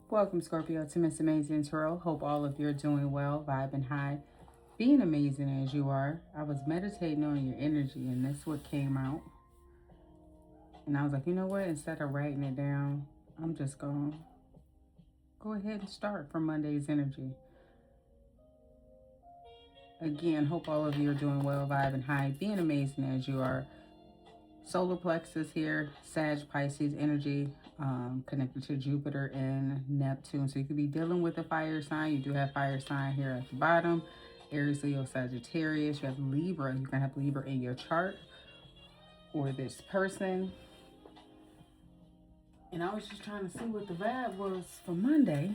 Welcome, Scorpio, to Miss Amazing Tarot. Hope all of you are doing well, vibing high, being amazing as you are. I was meditating on your energy, and this what came out. And I was like, you know what? Instead of writing it down, I'm just going to go ahead and start from Monday's energy. Again, hope all of you are doing well, vibing high, being amazing as you are. Solar plexus here, Sag Pisces energy, connected to Jupiter and Neptune. So you could be dealing with a fire sign. You do have fire sign here at the bottom. Aries, Leo, Sagittarius. You have Libra. You can have Libra in your chart or this person. And I was just trying to see what the vibe was for Monday.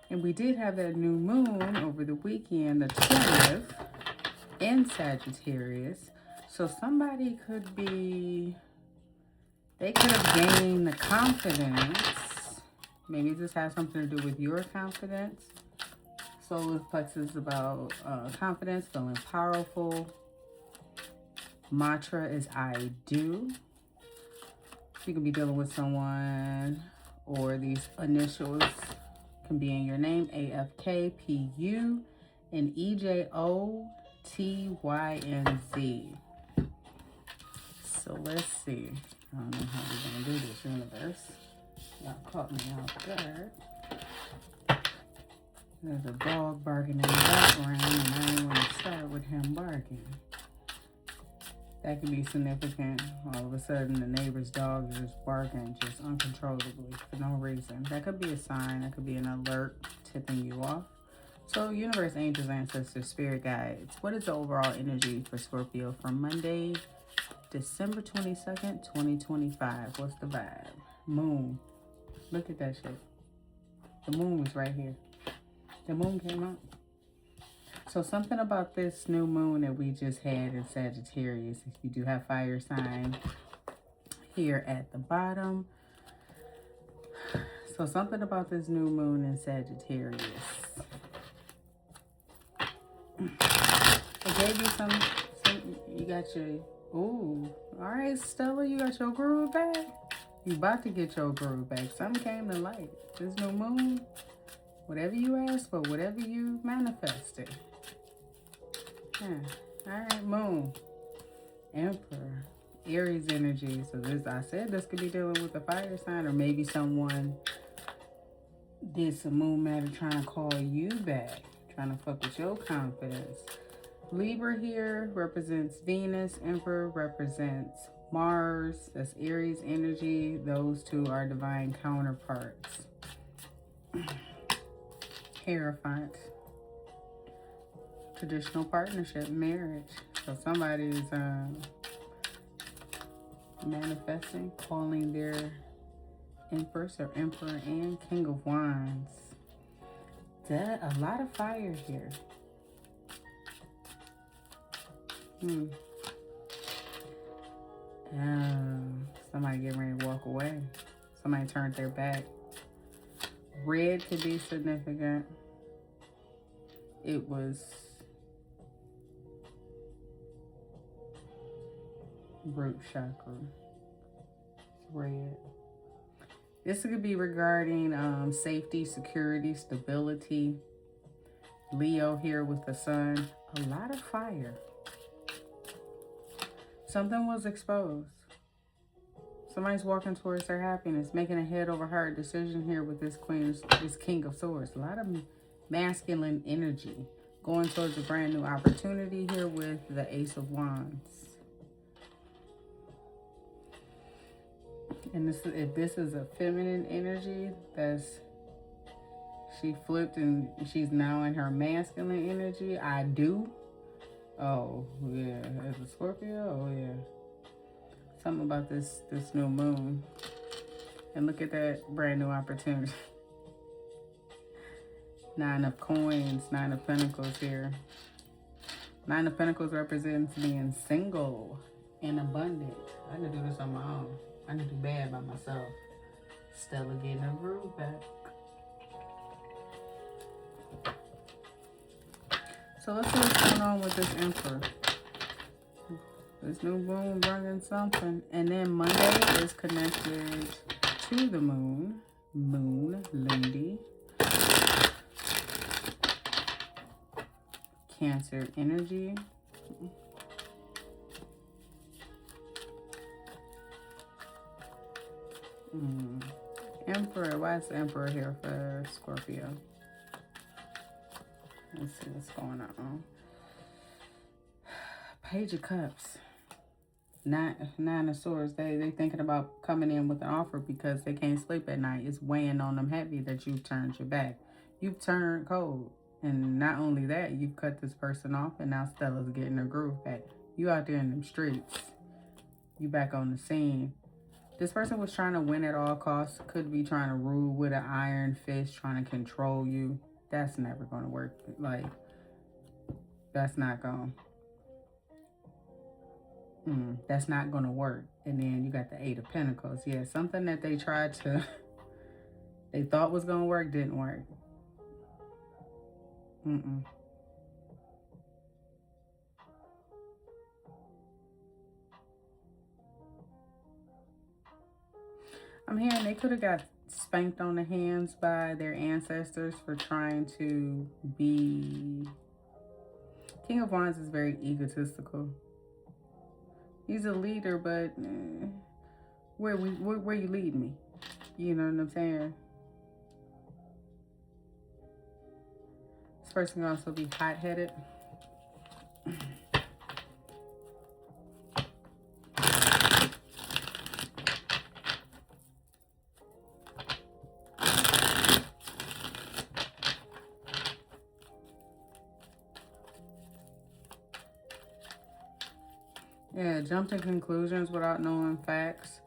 And we did have that new moon over the weekend, the 20th, in Sagittarius. So somebody could be, they could have gained the confidence. Maybe this has something to do with your confidence. Solar plexus is about confidence, feeling powerful. Mantra is I do. You could be dealing with someone, or these initials can be in your name, AFK, PU, and EJO, TYNZ. So let's see. I don't know how we're going to do this, universe. Y'all caught me off guard. There's a dog barking in the background, and I didn't want to start with him barking. That can be significant. All of a sudden, the neighbor's dog is just barking just uncontrollably for no reason. That could be a sign. That could be an alert tipping you off. So, universe, angels, ancestors, spirit guides. What is the overall energy for Scorpio from Monday, December 22nd, 2025? What's the vibe? Moon. Look at that shit. The moon was right here. The moon came out. So something about this new moon that we just had in Sagittarius, if you do have fire sign here at the bottom. So something about this new moon in Sagittarius. It gave you some you got your, ooh, all right, Stella, you got your groove back. You about to get your groove back. Something came to light. This new moon, whatever you asked for, whatever you manifested. Yeah. All right, moon, Emperor, Aries energy. So this, I said this could be dealing with a fire sign, or maybe someone did some moon matter trying to call you back, trying to fuck with your confidence. Libra here represents Venus. Emperor represents Mars. That's Aries energy. Those two are divine counterparts. Hierophant. Traditional partnership, marriage. So somebody's manifesting, calling their Empress or Emperor and King of Wands. A lot of fire here. Somebody getting ready to walk away. Somebody turned their back. Red could be significant. It was root chakra. Red. This could be regarding safety, security, stability. Leo here with the sun. A lot of fire. Something was exposed. Somebody's walking towards their happiness, making a head over heart decision here with this queen, this King of Swords. A lot of masculine energy. Going towards a brand new opportunity here with the Ace of Wands. And this, if this is a feminine energy, she flipped and she's now in her masculine energy. I do. Oh, yeah. As a Scorpio? Oh, yeah. Something about this new moon. And look at that brand new opportunity. Nine of coins, Nine of Pentacles here. Nine of Pentacles represents being single and abundant. I need to do this on my own. I need to do bad by myself. Stella getting her groove back. So let's see what's going on with this Emperor. This new moon bringing something. And then Monday is connected to the moon. Moon, Lindy. Cancer energy. Emperor. Why is the Emperor here for Scorpio? Let's see what's going on. Page of Cups. Nine of Swords. They thinking about coming in with an offer because they can't sleep at night. It's weighing on them heavy that you've turned your back. You've turned cold. And not only that, you've cut this person off, and now Stella's getting her groove back. You out there in them streets. You back on the scene. This person was trying to win at all costs. Could be trying to rule with an iron fist, trying to control you. That's never going to work. Like, that's not going that's not going to work. And then you got the Eight of Pentacles. Yeah, something that they tried to, they thought was going to work, didn't work. I'm hearing they could have got spanked on the hands by their ancestors for trying to be... King of Wands is very egotistical. He's a leader, but where you lead me? You know what I'm saying? This person can also be hot-headed. Yeah, jump to conclusions without knowing facts.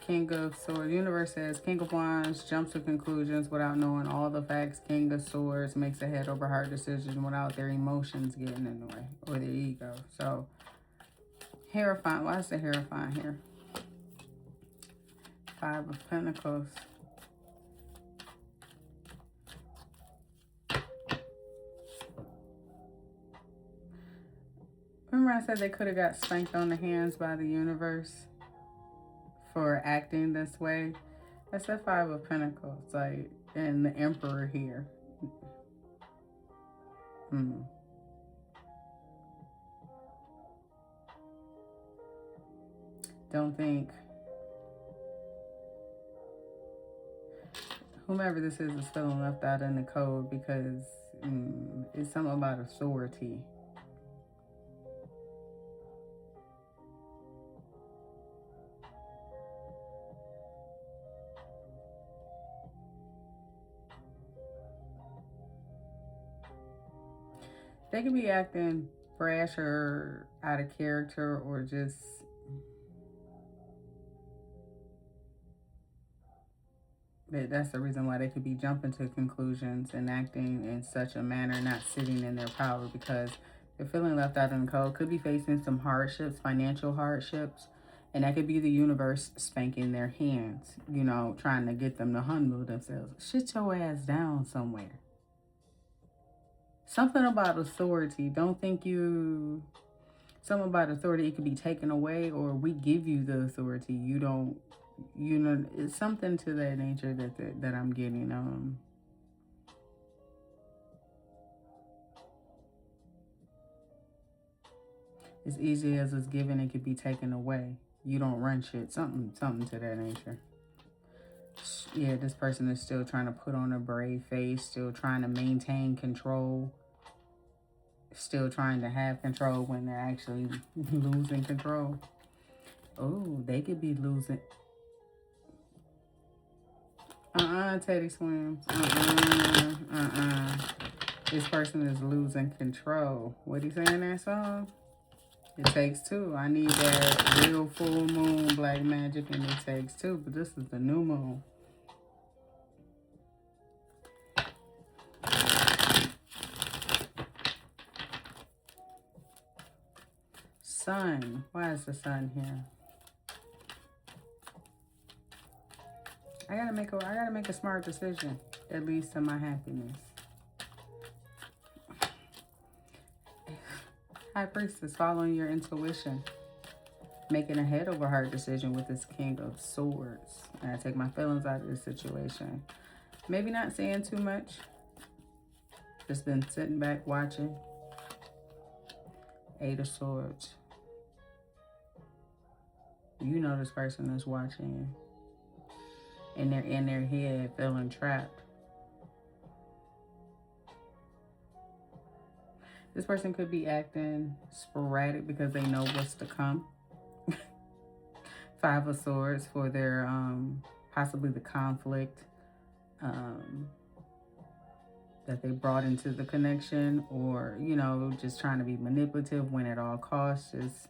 King of Swords. Universe says King of Wands jumps to conclusions without knowing all the facts. King of Swords makes a head over heart decision without their emotions getting in the way or their ego. So, Hierophant. Why is the Hierophant here? Five of Pentacles. Remember I said they could have got spanked on the hands by the universe for acting this way? That's the Five of Pentacles, like, and the Emperor here. Don't think whomever this is feeling left out in the cold because it's something about authority. They could be acting brash or out of character or just that's the reason why they could be jumping to conclusions and acting in such a manner, not sitting in their power, because they're feeling left out in the cold. Could be facing some hardships, financial hardships, and that could be the universe spanking their hands, you know, trying to get them to humble themselves. Sit your ass down somewhere. Something about authority. Don't think you... Something about authority, it could be taken away or we give you the authority. You don't... You know, it's something to that nature that I'm getting. As easy as it's given, it could be taken away. You don't run shit. Something to that nature. Yeah, this person is still trying to put on a brave face, still trying to maintain control, still trying to have control when they're actually losing control. Oh, they could be losing. Teddy Swims. This person is losing control. What he saying in that song? It takes two. I need that real full moon black magic, and it takes two. But this is the new moon. Sun. Why is the sun here? I gotta make a smart decision that leads to my happiness. High Priestess, following your intuition. making a head over heart decision with this King of Swords. And I take my feelings out of this situation. Maybe not saying too much. Just been sitting back watching. Eight of Swords. You know this person is watching you. And they're in their head feeling trapped. This person could be acting sporadic because they know what's to come. Five of Swords for their, possibly the conflict that they brought into the connection, or, you know, just trying to be manipulative, win at all costs. Just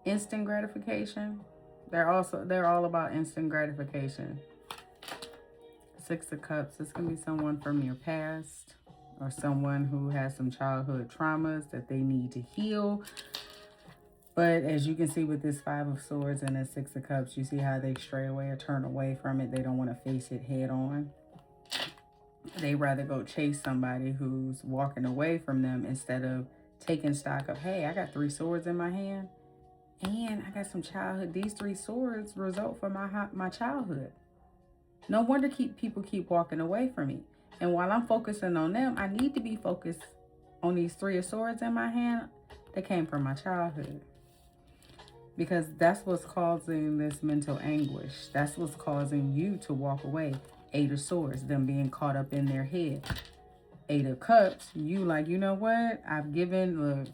instant gratification. They're all about instant gratification. Six of Cups. This can be someone from your past or someone who has some childhood traumas that they need to heal. But as you can see with this Five of Swords and this Six of Cups, you see how they stray away or turn away from it. They don't want to face it head on. They rather go chase somebody who's walking away from them instead of taking stock of, hey, I got 3 swords in my hand and I got some childhood. These 3 swords result from my childhood. No wonder people keep walking away from me. And while I'm focusing on them, I need to be focused on these 3 of swords in my hand that came from my childhood. Because that's what's causing this mental anguish. That's what's causing you to walk away. 8 of Swords, them being caught up in their head. 8 of Cups, you like, you know what? I've given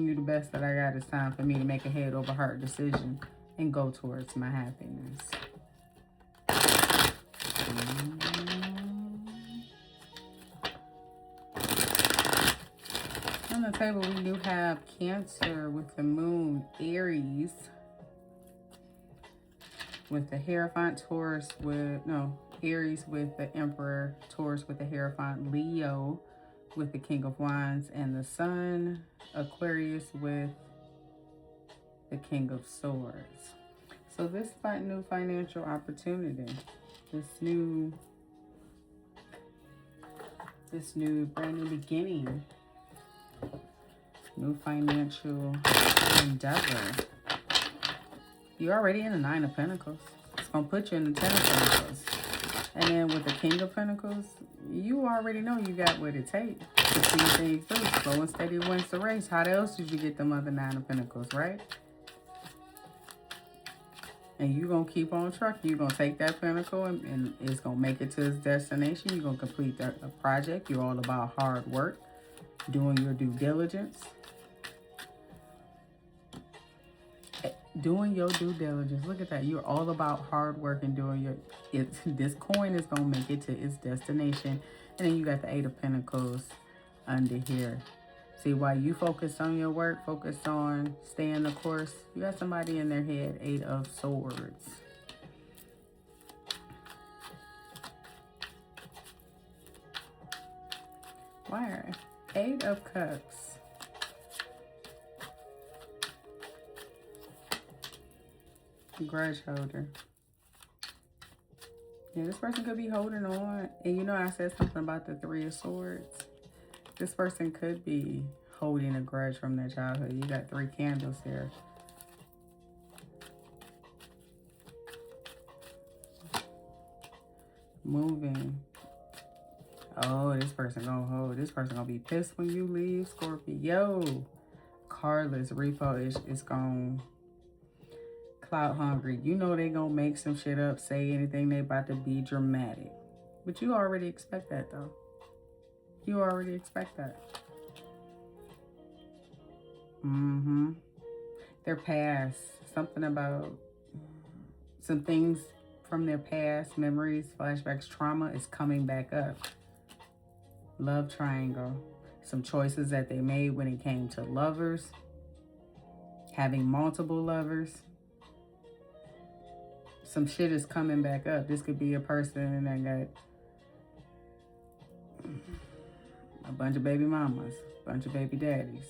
you the best that I got. It's time for me to make a head over heart decision and go towards my happiness. On the table, we do have Cancer with the Moon, Aries with the Hierophant, Taurus with, Aries with the Emperor, Taurus with the Hierophant, Leo with the King of Wands, and the Sun, Aquarius with the King of Swords. So this new financial opportunity, this new brand new beginning, new financial endeavor. You're already in the 9 of Pentacles. It's going to put you in the 10 of Pentacles. And then with the King of Pentacles, you already know you got what it takes to see things through. Slow and steady wins the race. How else did you get them other 9 of Pentacles, right? And you're going to keep on trucking. You're going to take that pentacle and it's going to make it to its destination. You're going to complete a project. You're all about hard work, doing your due diligence. Doing your due diligence. Look at that. You're all about hard work and doing this coin is going to make it to its destination. And then you got the 8 of Pentacles under here. See, while you focus on your work, focus on staying the course, you got somebody in their head, 8 of Swords. Why? 8 of Cups. Grudge holder. Yeah, this person could be holding on. And you know I said something about the 3 of Swords. This person could be holding a grudge from their childhood. You got 3 candles here. Moving. Oh, this person gonna hold. This person gonna be pissed when you leave, Scorpio. Carless repo is gonna clout hungry. You know they gonna make some shit up, say anything. They about to be dramatic. But you already expect that though. You already expect that. Their past. Something about some things from their past, memories, flashbacks, trauma is coming back up. Love triangle. Some choices that they made when it came to lovers. Having multiple lovers. Some shit is coming back up. This could be a person that got a bunch of baby mamas, a bunch of baby daddies.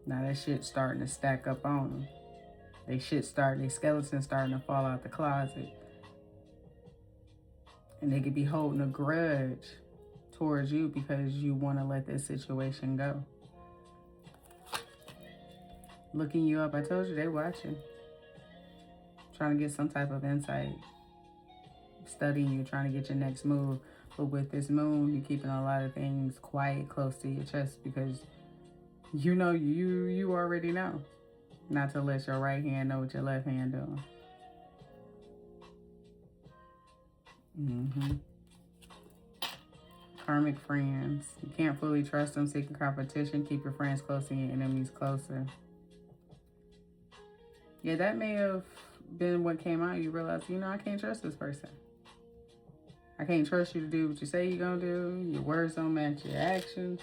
Now that shit's starting to stack up on them. They skeletons starting to fall out the closet. And they could be holding a grudge towards you because you want to let this situation go. Looking you up, I told you they watching. Trying to get some type of insight. Studying you, trying to get your next move. But with this moon, you're keeping a lot of things quiet, close to your chest, because you know, you already know. Not to let your right hand know what your left hand doing. Karmic friends. You can't fully trust them. Seeking competition. Keep your friends close and your enemies closer. Yeah, that may have been what came out. You realize, you know, I can't trust this person. I can't trust you to do what you say you're going to do. Your words don't match your actions.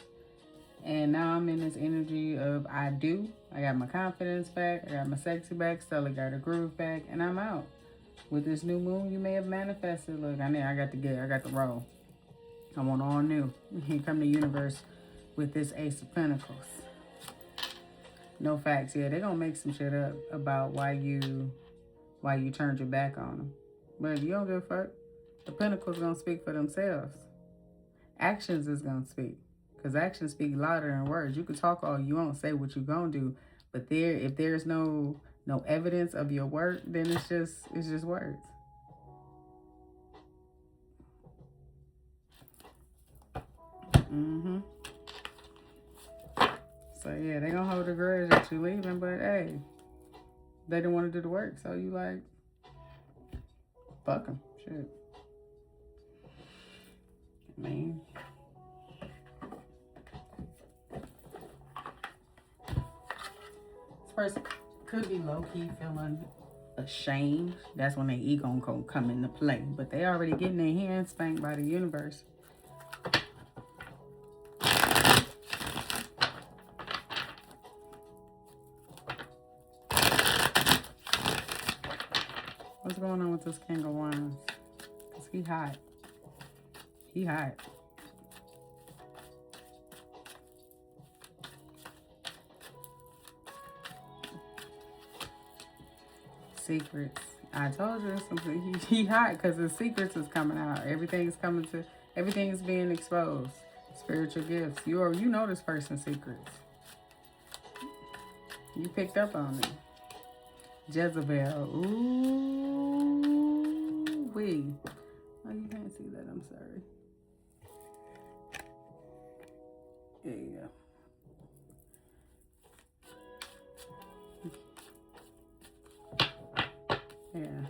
And now I'm in this energy of I do. I got my confidence back. I got my sexy back. Stella got her groove back. And I'm out. With this new moon, you may have manifested. Look, I got the roll. I want all new. Here come the universe with this Ace of Pentacles. No facts. Yeah, they're going to make some shit up about why you turned your back on them. But you don't give a fuck. The Pentacles going to speak for themselves. Actions is going to speak. Because actions speak louder than words. You can talk all you want, say what you're going to do. But if there's no evidence of your work, then it's just words. So yeah, they gonna hold a grudge at you leaving, but hey, they didn't want to do the work, so you like, fuck them, shit. I mean, this person could be low-key feeling ashamed. That's when their ego gonna come into play. But they already getting their hands spanked by the universe. What's going on with this King of Wands? Because he hot. He hot. Secrets. I told you something. He hot because the secrets is coming out. Everything's being exposed. Spiritual gifts. You know this person's secrets. You picked up on it. Jezebel. Ooh wee. Oh, you can't see that. I'm sorry. There you go. Yeah.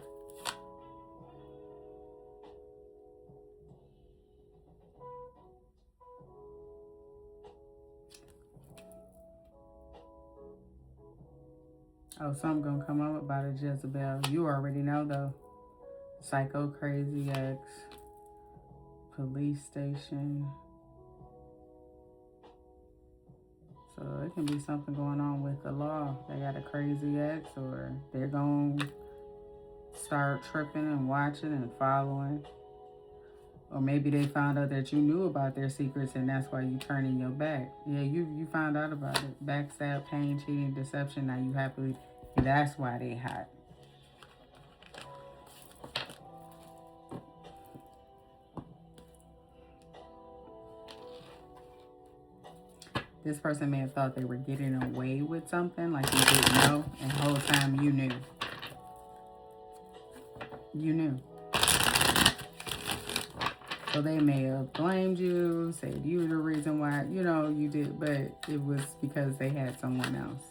Oh, something gonna come up about a Jezebel. You already know though. Psycho, crazy ex, police station. So it can be something going on with the law. They got a crazy ex, or they're gonna start tripping and watching and following. Or maybe they found out that you knew about their secrets and that's why you turning your back. Yeah, you found out about it. Backstab, pain, cheating, deception. Now you happily. That's why they hot. This person may have thought they were getting away with something, like you didn't know, and the whole time you knew. You knew. So they may have blamed you, said you were the reason why, you did, but it was because they had someone else.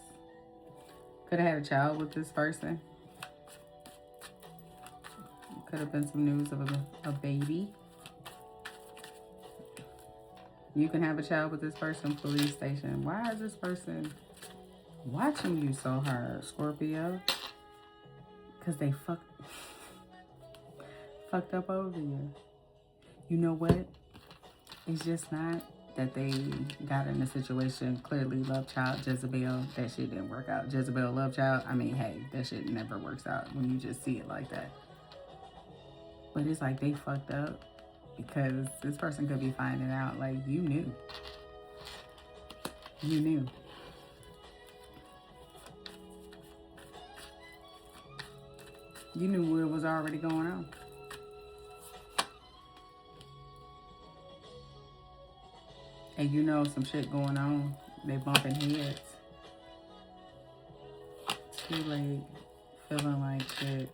Could have had a child with this person. Could have been some news of a baby. You can have a child with this person. Police station. Why is this person watching you so hard, Scorpio? Because they fucked up over you. You know what? It's just not that they got in a situation. Clearly, love child, Jezebel. That shit didn't work out. Jezebel, love child. I mean, hey, that shit never works out when you just see it like that. But it's like they fucked up. Because this person could be finding out, like, you knew. You knew. You knew what was already going on. And you know some shit going on. They bumping heads. Too late. Feeling like shit.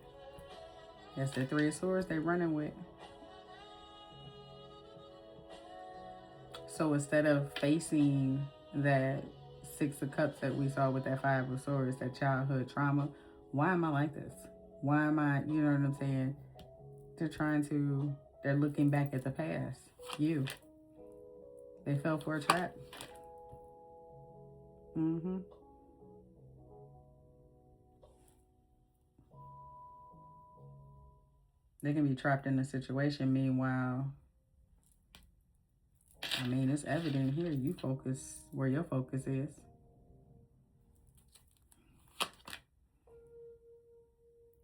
That's the Three of Swords they running with. So instead of facing that Six of Cups that we saw with that Five of Swords, that childhood trauma, why am I like this? Why am I, you know what I'm saying? They're looking back at the past. They fell for a trap. They can be trapped in a situation. Meanwhile, I mean, it's evident here. You focus where your focus is.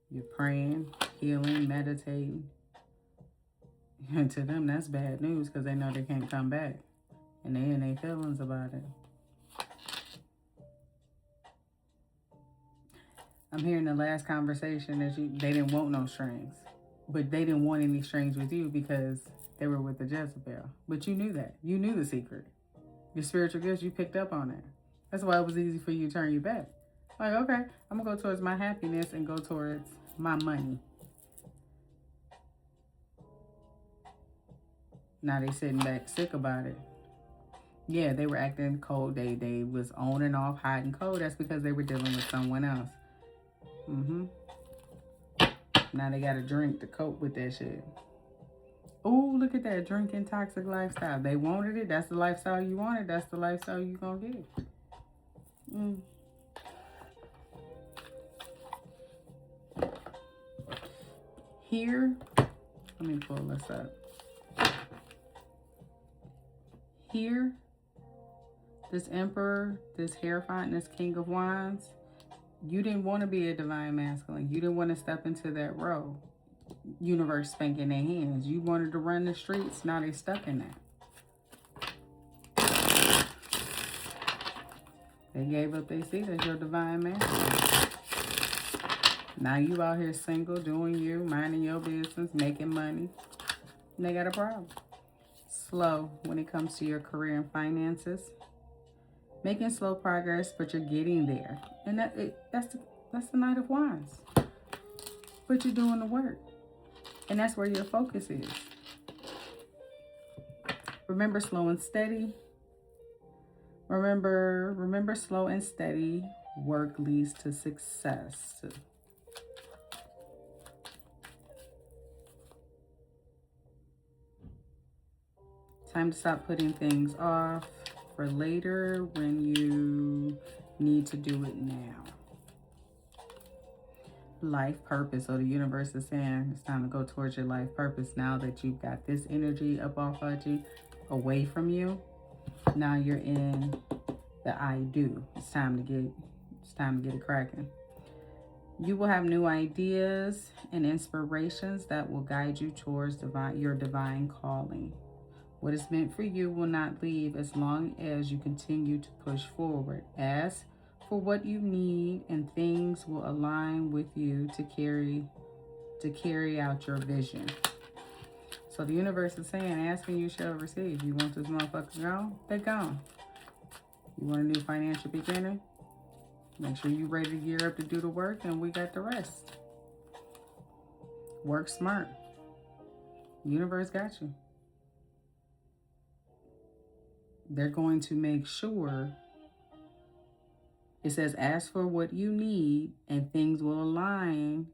You're praying, healing, meditating. And to them, that's bad news because they know they can't come back. And they in their feelings about it. I'm hearing the last conversation that they didn't want no strings. But they didn't want any strings with you because they were with the Jezebel. But you knew that. You knew the secret. Your spiritual gifts, you picked up on that. That's why it was easy for you to turn your back. Like, okay, I'm going to go towards my happiness and go towards my money. Now they sitting back sick about it. Yeah, they were acting cold. They was on and off, hot and cold. That's because they were dealing with someone else. Now they got to drink to cope with that shit. Oh, look at that drinking toxic lifestyle. They wanted it. That's the lifestyle you wanted. That's the lifestyle you gonna get. Here, let me pull this up. Here, this Emperor, this Hierophant, this King of Wands, you didn't want to be a divine masculine. You didn't want to step into that role. Universe spanking their hands. You wanted to run the streets. Now they stuck in that. They gave up their seat as your divine masculine. Now you out here single, doing you, minding your business, making money. And they got a problem. Slow when it comes to your career and finances. Making slow progress, but you're getting there. And that's the Knight of Wands. But you're doing the work. And that's where your focus is. Remember slow and steady. Remember slow and steady. Work leads to success. Time to stop putting things off for later when you need to do it now. Life purpose. So the universe is saying it's time to go towards your life purpose now that you've got this energy up off of you, away from you. Now you're in the I do. It's time to get it cracking. You will have new ideas and inspirations that will guide you towards your divine calling. What is meant for you will not leave as long as you continue to push forward. Ask for what you need and things will align with you to carry out your vision. So the universe is saying, ask and you shall receive. You want this motherfucker gone? They're gone. You want a new financial beginning? Make sure you're ready to gear up to do the work and we got the rest. Work smart. The universe got you. They're going to make sure. It says, ask for what you need and things will align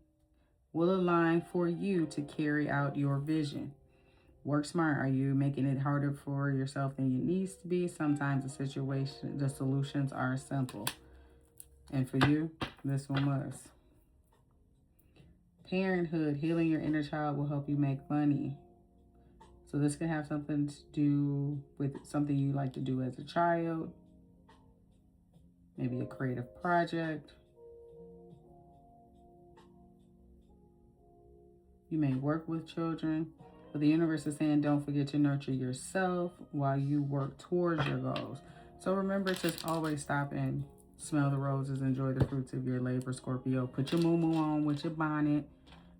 for you to carry out your vision. Work smart. Are you making it harder for yourself than it needs to be? Sometimes the solutions are simple. And for you, this one was. Parenthood, healing your inner child will help you make money. So this can have something to do with something you like to do as a child. Maybe a creative project. You may work with children. But the universe is saying don't forget to nurture yourself while you work towards your goals. So remember to always stop and Smell the roses, enjoy the fruits of your labor, Scorpio. Put your moo-moo on with your bonnet,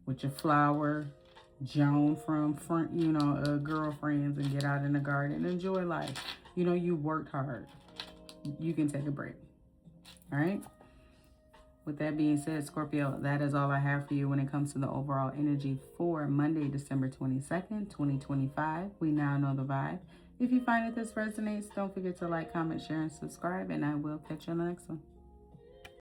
with your flower, Joan from girlfriends, and get out in the garden. Enjoy life. You know, you worked hard. You can take a break. All right? With that being said, Scorpio, that is all I have for you when it comes to the overall energy for Monday, December 22nd, 2025. We now know the vibe. If you find that this resonates, don't forget to like, comment, share, and subscribe, and I will catch you on the next one.